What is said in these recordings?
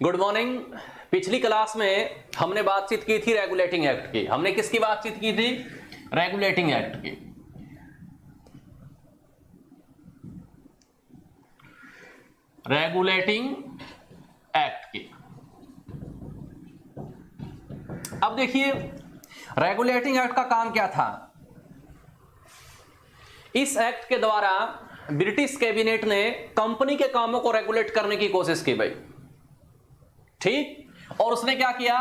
Good morning. पिछली class में हमने बातचीत की थी रेगुलेटिंग एक्ट की। हमने किसकी बातचीत की थी? रेगुलेटिंग एक्ट की। रेगुलेटिंग एक्ट की। अब देखिए रेगुलेटिंग एक्ट का काम क्या था। इस एक्ट के द्वारा ब्रिटिश कैबिनेट ने कंपनी के कामों को रेगुलेट करने की कोशिश की भाई, ठीक। और उसने क्या किया,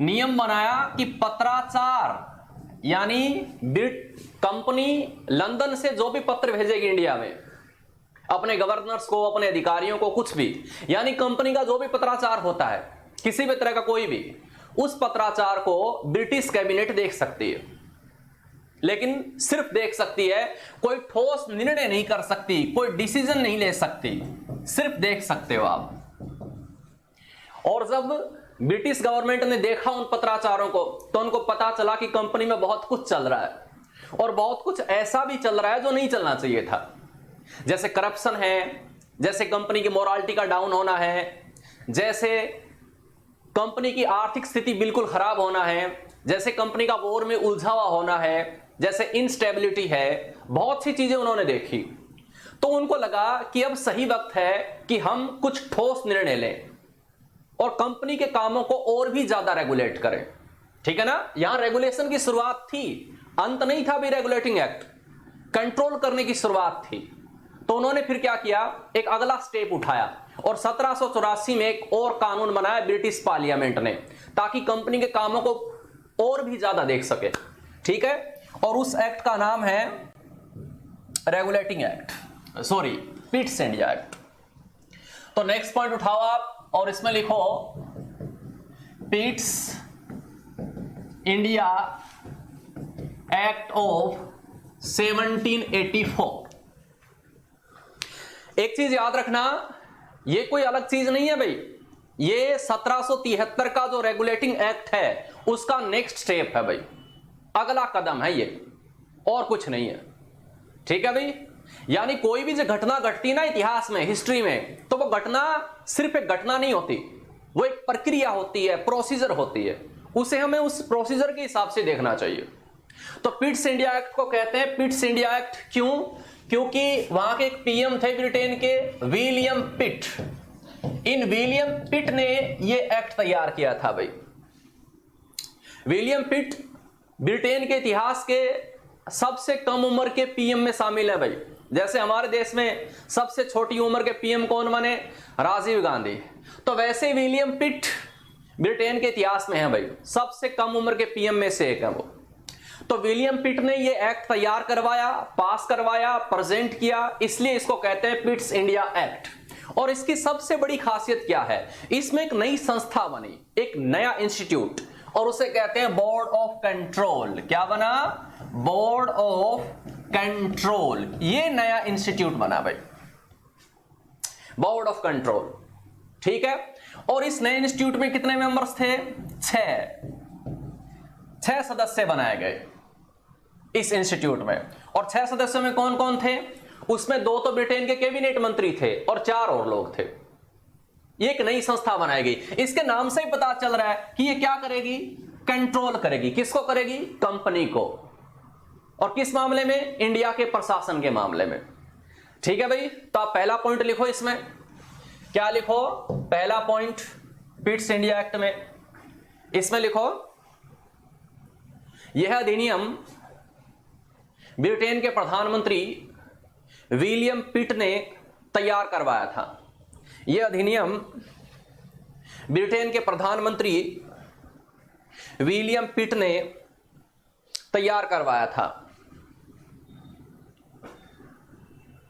नियम बनाया कि पत्राचार यानी कंपनी लंदन से जो भी पत्र भेजेगी इंडिया में अपने गवर्नर्स को, अपने अधिकारियों को, कुछ भी, यानी कंपनी का जो भी पत्राचार होता है किसी भी तरह का कोई भी, उस पत्राचार को ब्रिटिश कैबिनेट देख सकती है। लेकिन सिर्फ देख सकती है, कोई ठोस निर्णय नहीं कर सकती, कोई डिसीजन नहीं ले सकती, सिर्फ देख सकते हो आप। और जब ब्रिटिश गवर्नमेंट ने देखा उन पत्राचारों को तो उनको पता चला कि कंपनी में बहुत कुछ चल रहा है और बहुत कुछ ऐसा भी चल रहा है जो नहीं चलना चाहिए था। जैसे करप्शन है, जैसे कंपनी की मोरालिटी का डाउन होना है, जैसे कंपनी की आर्थिक स्थिति बिल्कुल खराब होना है, जैसे कंपनी का वॉर में उलझा हुआ होना है, जैसे इनस्टेबिलिटी है, बहुत सी चीजें उन्होंने देखी। तो उनको लगा कि अब सही वक्त है कि हम कुछ ठोस निर्णय लें और कंपनी के कामों को और भी ज्यादा रेगुलेट करें। ठीक है ना, यहां रेगुलेशन की शुरुआत थी, अंत नहीं था भी। रेगुलेटिंग एक्ट कंट्रोल करने की शुरुआत थी। तो उन्होंने फिर क्या किया, एक अगला स्टेप उठाया और 1784 में एक और कानून बनाया ब्रिटिश पार्लियामेंट ने, ताकि कंपनी के कामों को और भी ज्यादा देख सके। ठीक है, और उस एक्ट का नाम है regulating act, sorry Pitt's India act. तो नेक्स्ट पॉइंट उठाओ आप और इसमें लिखो पिट्स इंडिया एक्ट ऑफ 1784। एक चीज याद रखना, ये कोई अलग चीज नहीं है भाई, ये 1773 का जो रेगुलेटिंग एक्ट है उसका नेक्स्ट स्टेप है भाई, अगला कदम है ये, और कुछ नहीं है। ठीक है भाई, यानी कोई भी जो घटना घटती ना इतिहास में, हिस्ट्री में, तो वो घटना सिर्फ एक घटना नहीं होती, वो एक प्रक्रिया होती है, प्रोसीजर होती है। उसे हमें उस प्रोसीजर के हिसाब से देखना चाहिए। तो पिट्स इंडिया एक्ट को कहते हैं पिट्स इंडिया एक्ट, क्यों? क्योंकि वहां के एक पीएम थे ब्रिटेन के, विलियम पिट। इन विलियम पिट ने ये एक्ट तैयार किया था भाई। विलियम पिट ब्रिटेन के इतिहास के सबसे कम उम्र के पीएम में शामिल है भाई। जैसे हमारे देश में सबसे छोटी उम्र के पीएम कौन बने? राजीव गांधी। तो वैसे विलियम पिट ब्रिटेन के इतिहास में है भाई, सबसे कम उम्र के पीएम में से एक है वो। तो विलियम पिट ने ये एक्ट तैयार करवाया, पास करवाया, प्रेजेंट किया, इसलिए इसको कहते हैं पिट्स इंडिया एक्ट। और इसकी सबसे बड़ी खासियत क्या है, इसमें एक नई संस्था बनी, एक नया इंस्टीट्यूट, और उसे कहते हैं बोर्ड ऑफ कंट्रोल। क्या बना? Board of control. ये नया इंस्टीट्यूट बना भाई, बोर्ड ऑफ कंट्रोल। ठीक है, और इस नए इंस्टीट्यूट में कितने मेंबर्स थे? 6 सदस्य बनाए गए इस इंस्टीट्यूट में। और 6 सदस्यों में कौन कौन थे? उसमें 2 तो ब्रिटेन के कैबिनेट मंत्री थे और 4 और लोग थे। ये एक नई संस्था बनाई गई। इसके नाम से ही पता चल रहा है कि ये क्या करेगी? कंट्रोल करेगी। किसको करेगी? कंपनी को। और किस मामले में? इंडिया के प्रशासन के मामले में। ठीक है भाई, तो आप पहला पॉइंट लिखो इसमें। क्या लिखो? पहला पॉइंट पिट्स इंडिया एक्ट में, इसमें लिखो यह अधिनियम ब्रिटेन के प्रधानमंत्री विलियम पिट ने तैयार करवाया था। यह अधिनियम ब्रिटेन के प्रधानमंत्री विलियम पिट ने तैयार करवाया था।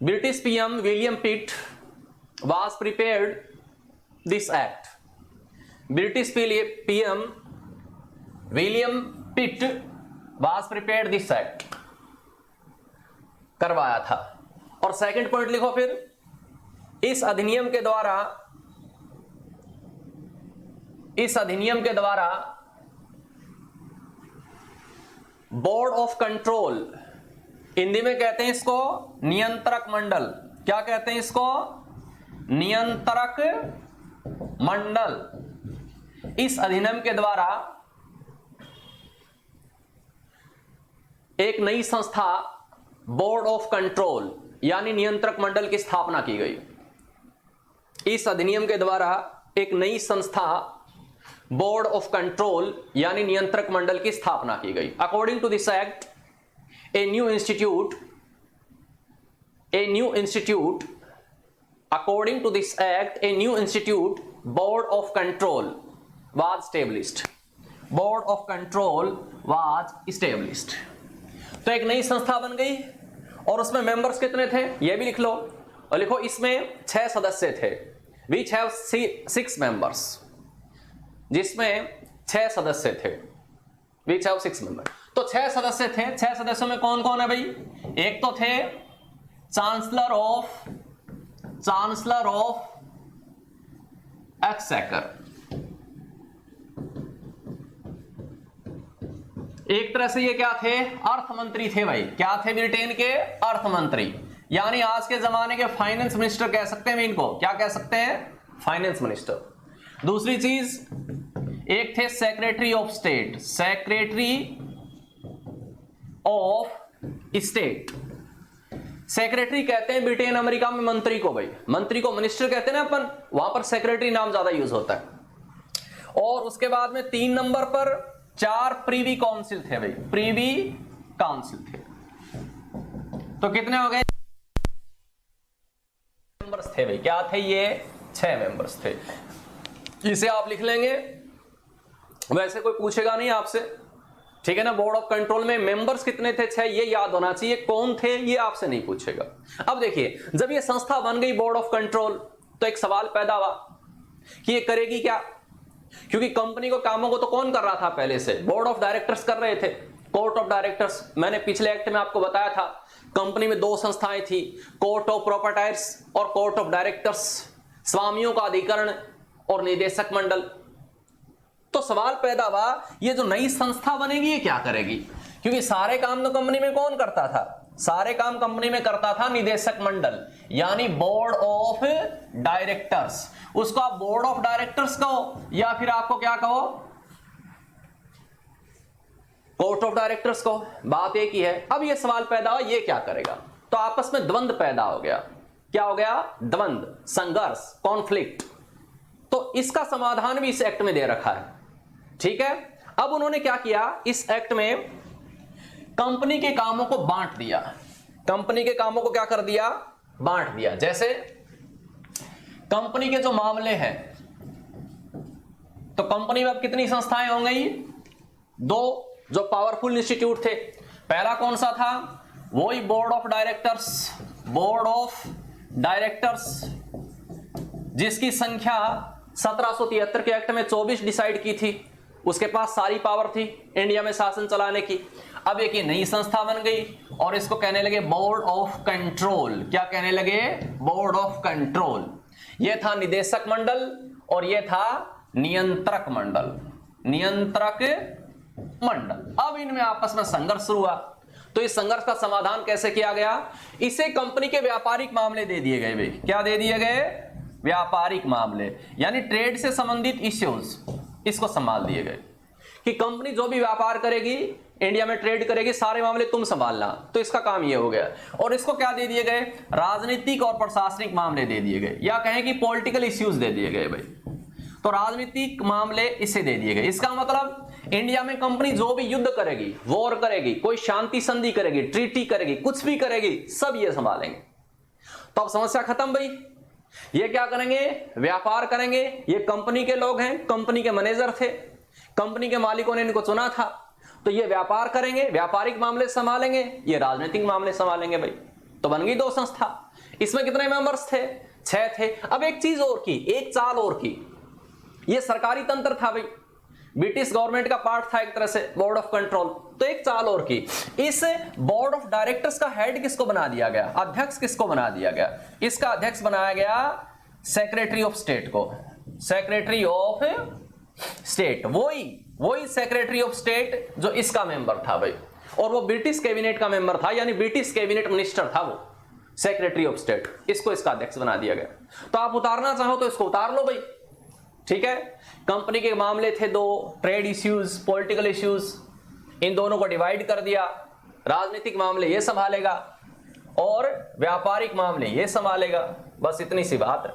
British PM William pit was prepared this act. British PM William pit was prepared this act, करवाया था। और सेकंड पॉइंट लिखो फिर, इस अधिनियम के द्वारा बोर्ड ऑफ कंट्रोल, हिंदी में कहते हैं इसको नियंत्रक मंडल। क्या कहते हैं इसको? नियंत्रक मंडल, इस अधिनियम के द्वारा एक नई संस्था बोर्ड ऑफ कंट्रोल यानी नियंत्रक मंडल की स्थापना की गई। इस अधिनियम के द्वारा एक नई संस्था बोर्ड ऑफ कंट्रोल यानी नियंत्रक मंडल की स्थापना की गई। According to this act a new institute according to this act a new institute board of control was established। board of control was established। तो एक नई संस्था बन गई और उसमें मेंबर्स कितने थे ये भी लिख लो, और लिखो इसमें 6 सदस्य थे। which have 6 members, जिसमें 6 सदस्य थे। which have 6 members, तो 6 सदस्य थे। 6 सदस्यों में कौन कौन है भाई? एक तो थे चांसलर ऑफ एक्सचेकर, एक तरह से ये क्या थे? अर्थ मंत्री थे भाई। क्या थे? ब्रिटेन के अर्थ मंत्री, यानी आज के जमाने के फाइनेंस मिनिस्टर कह सकते हैं इनको। क्या कह सकते हैं? Finance minister. दूसरी चीज, एक थे secretary of state, secretary of state. Secretary कहते हैं ब्रिटेन अमेरिका में मंत्री को भाई, मंत्री को मिनिस्टर कहते हैं ना अपन, वहां पर सेक्रेटरी नाम ज्यादा यूज होता है। और उसके बाद में 3 नंबर पर 4 प्रीवी काउंसिल थे भाई, प्रीवी काउंसिल थे। तो कितने हो गए? मेंबर्स थे भाई। क्या थे ये? 6 मेंबर्स थे। इसे आप लिख लेंगे, वैसे कोई पूछेगा नहीं आपसे, ठीक है ना। बोर्ड ऑफ कंट्रोल में मेंबर्स कितने थे? 6, ये याद होना चाहिए। कौन थे ये आपसे नहीं पूछेगा। अब देखिए, जब ये संस्था बन गई बोर्ड ऑफ कंट्रोल, तो एक सवाल पैदा हुआ कि ये करेगी क्या? क्योंकि कंपनी को कामों को तो कौन कर रहा था पहले से? बोर्ड ऑफ डायरेक्टर्स कर रहे थे, कोर्ट ऑफ डायरेक्टर्स। मैंने पिछले एक्ट में आपको बताया था, कंपनी में 2 संस्थाएं थी, कोर्ट ऑफ प्रोप्राइटर्स और कोर्ट ऑफ डायरेक्टर्स, स्वामियों का अधिकरण और निदेशक मंडल। तो सवाल पैदा हुआ, ये जो नई संस्था बनेगी ये क्या करेगी? क्योंकि सारे काम तो कंपनी में कौन करता था? सारे काम कंपनी में करता था निदेशक मंडल, यानी बोर्ड ऑफ डायरेक्टर्स। उसको आप बोर्ड ऑफ डायरेक्टर्स कहो या फिर आपको क्या कहो? कोर्ट ऑफ डायरेक्टर्स कहो, बात एक ही है। अब ये सवाल पैदा हुआ, ये क्या करेगा? तो आपस में द्वंद्व पैदा हो गया। क्या हो गया? द्वंद्व, संघर्ष, कॉन्फ्लिक्ट। तो इसका समाधान भी इस एक्ट में दे रखा है, ठीक है। अब उन्होंने क्या किया, इस एक्ट में कंपनी के कामों को बांट दिया। कंपनी के कामों को क्या कर दिया? बांट दिया। जैसे कंपनी के जो मामले हैं, तो कंपनी में अब कितनी संस्थाएं हो गई? 2 जो पावरफुल इंस्टीट्यूट थे। पहला कौन सा था? वही board of directors, board of directors, जिसकी संख्या 1773 के एक्ट में 24 डिसाइड की थी। उसके पास सारी पावर थी इंडिया में शासन चलाने की। अब एक नई संस्था बन गई और इसको कहने लगे बोर्ड ऑफ कंट्रोल। क्या कहने लगे? Board of control. यह था निदेशक मंडल और यह था नियंत्रक मंडल, नियंत्रक मंडल। अब इनमें आपस में संघर्ष शुरू हुआ। तो इस संघर्ष का समाधान कैसे किया गया? इसे कंपनी के व्यापारिक मामले दे दिए गए भाई। क्या दे दिए गए? व्यापारिक मामले, यानी ट्रेड से संबंधित इश्यूज, इसको संभाल दिए गए कि कंपनी जो भी व्यापार करेगी, इंडिया में ट्रेड करेगी, सारे मामले तुम संभालना। तो इसका काम ये हो गया। और इसको क्या दे दिए गए? राजनीतिक और प्रशासनिक मामले दे दिए गए, या कहें कि पॉलिटिकल इश्यूज दे दिए गए भाई। तो राजनीतिक मामले इसे दे दिए गए। इसका मतलब इंडिया में कंपनी जो भी युद्ध करेगी, वॉर करेगी, कोई शांति संधि करेगी, ट्रीटी करेगी, कुछ भी करेगी, सब ये संभालेंगे। तो अब समस्या खत्म भाई। ये क्या करेंगे? व्यापार करेंगे। ये कंपनी के लोग हैं, कंपनी के मैनेजर थे, कंपनी के मालिकों ने इनको चुना था। तो ये व्यापार करेंगे, व्यापारिक मामले संभालेंगे, ये राजनीतिक मामले संभालेंगे भाई। तो बन गई 2 संस्था। इसमें कितने मेंबर्स थे? 6 थे। अब एक चीज और की, एक चाल और की। ये सरकारी तंत्र था भाई, ब्रिटिश गवर्नमेंट का पार्ट था एक तरह से बोर्ड ऑफ कंट्रोल। तो एक चाल और की, इस बोर्ड ऑफ डायरेक्टर्स का हेड किसको बना दिया गया? अध्यक्ष किसको बना दिया गया? इसका अध्यक्ष बनाया गया सेक्रेटरी ऑफ स्टेट को। सेक्रेटरी ऑफ स्टेट, वही सेक्रेटरी ऑफ स्टेट जो इसका मेंबर था भाई। और वो ब्रिटिश कैबिनेट का मेंबर था, यानी ब्रिटिश कैबिनेट मिनिस्टर था वो सेक्रेटरी ऑफ स्टेट। इसको इसका अध्यक्ष बना दिया गया। तो आप उतारना चाहो तो इसको उतार लो भाई, ठीक है, कंपनी के मामले थे दो, ट्रेड इश्यूज, पॉलिटिकल इश्यूज, इन दोनों को डिवाइड कर दिया। राजनीतिक मामले ये संभालेगा और व्यापारिक मामले ये संभालेगा, बस इतनी सी बात है।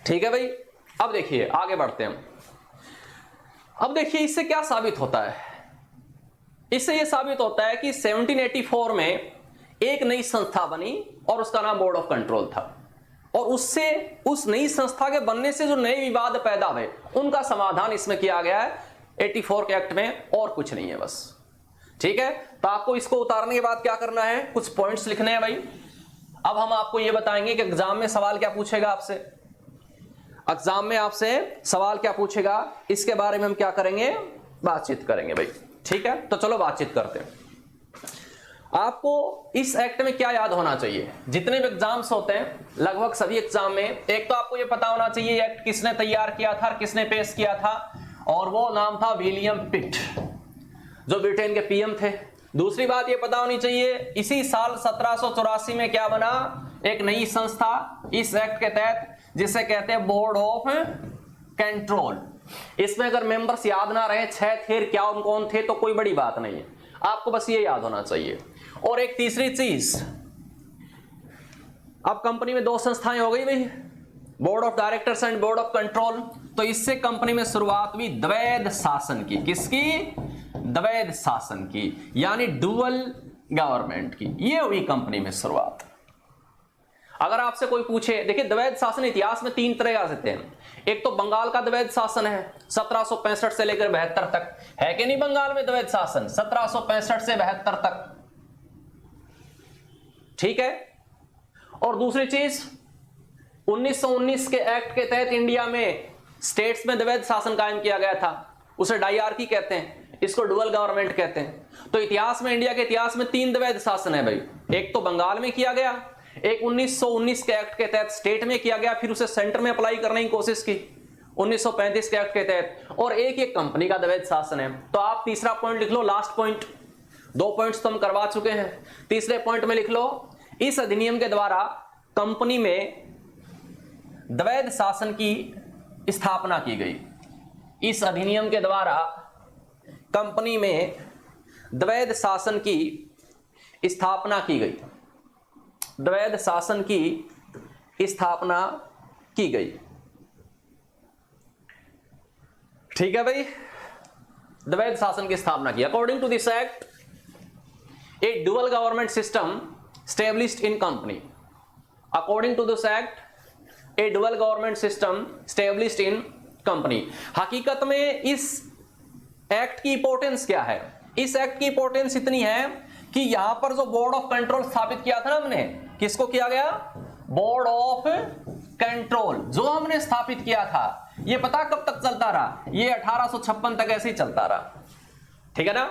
ठीक है भाई, अब देखिए आगे बढ़ते हैं। अब देखिए इससे क्या साबित होता है, इससे यह साबित होता है कि 1784 में एक नई संस्था बनी और उसका नाम बोर्ड ऑफ कंट्रोल था, और उससे उस नई संस्था के बनने से जो नए विवाद पैदा हुए उनका समाधान इसमें किया गया है 84 के एक्ट में, और कुछ नहीं है बस। ठीक है, तो आपको इसको उतारने के बाद क्या करना है, कुछ पॉइंट्स लिखने हैं भाई। अब हम आपको यह बताएंगे कि एग्जाम में सवाल क्या पूछेगा आपसे, एग्जाम में आपसे सवाल क्या पूछेगा, इसके बारे में हम क्या करेंगे, बातचीत करेंगे भाई। ठीक है, तो चलो बातचीत करते हैं। आपको इस एक्ट में क्या याद होना चाहिए, जितने भी एग्जाम्स होते हैं लगभग सभी एग्जाम में, एक तो आपको यह पता होना चाहिए एक्ट किसने तैयार किया था और किसने पेश किया था, और वो नाम था विलियम पिट, जो ब्रिटेन के पीएम थे। दूसरी बात ये पता होनी चाहिए इसी साल 1784 में क्या बना, एक नई संस्था इस एक्ट के तहत, जिसे कहते हैं बोर्ड ऑफ कंट्रोल। इसमें अगर मेंबर्स याद ना रहे 6 थे, क्या कौन थे, तो कोई बड़ी बात नहीं है, आपको बस ये याद होना चाहिए। और एक तीसरी चीज, अब कंपनी में दो संस्थाएं हो गई भाई, board of directors and board of control, तो इससे कंपनी में शुरुआत हुई द्वैध शासन की। किसकी, द्वैध शासन की, यानी डुअल गवर्नमेंट की, ये हुई कंपनी में शुरुआत। अगर आपसे कोई पूछे, देखिए द्वैध शासन इतिहास में 3 तरह आ सकते हैं। एक तो बंगाल का द्वैध शासन है 1765 से लेकर 72 तक, है कि नहीं बंगाल में द्वैध शासन 1765 से 72 तक, ठीक है। और दूसरी चीज 1919 के एक्ट के तहत इंडिया में स्टेट्स में द्वैध शासन कायम किया गया था, उसे डायआर्की कहते हैं, इसको डुअल गवर्नमेंट कहते हैं। तो इतिहास में, इंडिया के इतिहास में 3 द्वैध शासन है भाई, एक तो बंगाल में किया गया, एक 1919 के एक्ट के तहत स्टेट में किया गया, फिर उसे सेंटर में अप्लाई करने की कोशिश की 1935 के एक्ट के तहत, और एक कंपनी का द्वैध शासन है। तो आप तीसरा पॉइंट लिख लो, लास्ट पॉइंट, 2 पॉइंट्स तो हम करवा चुके हैं, तीसरे पॉइंट में लिख लो, इस अधिनियम के द्वारा कंपनी में द्वैध शासन की स्थापना की गई। इस अधिनियम के द्वारा कंपनी में द्वैध शासन की स्थापना की गई, द्वैध शासन की स्थापना की गई। ठीक है भाई, द्वैध शासन की स्थापना की। According to this act a dual government system established in company. According to this act, a dual government system established in company. हकीकत में इस एक्ट की इंपॉर्टेंस क्या है, इस एक्ट की इंपॉर्टेंस इतनी है कि यहां पर जो बोर्ड ऑफ कंट्रोल स्थापित किया था ना हमने, किसको किया गया, बोर्ड ऑफ कंट्रोल जो हमने स्थापित किया था, ये पता कब तक चलता रहा, ये 1856 तक ऐसे ही चलता रहा, ठीक है ना।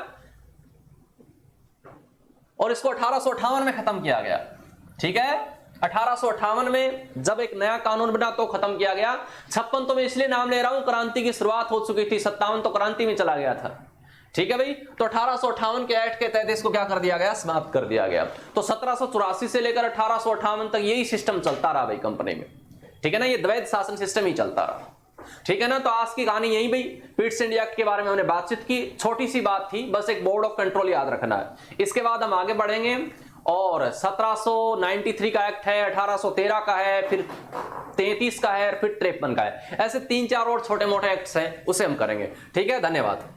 और इसको 1858 में खत्म किया गया, ठीक है। 1858 में जब एक नया कानून बना तो खत्म किया गया। 56 तो मैं इसलिए नाम ले रहा हूं, क्रांति की शुरुआत हो चुकी थी, 57 तो क्रांति में चला गया था, ठीक है भाई। तो 1858 के एक्ट के तहत इसको क्या कर दिया गया, समाप्त कर दिया गया। तो 1784 से लेकर 1858 तक यही सिस्टम चलता रहा भाई कंपनी में, ठीक है ना, ये द्वैध शासन सिस्टम ही चलता रहा, ठीक है ना। तो आज की कहानी यही भाई, पिट्स इंडिया एक्ट के बारे में हमने बातचीत की, छोटी सी बात थी, बस एक बोर्ड ऑफ कंट्रोल याद रखना है। इसके बाद हम आगे बढ़ेंगे और 1793 का एक्ट है, 1813 का है, फिर 33 का है, फिर 53 का है, ऐसे 3-4 और छोटे मोटे एक्ट्स हैं, उसे हम करेंगे, ठीक है। धन्यवाद।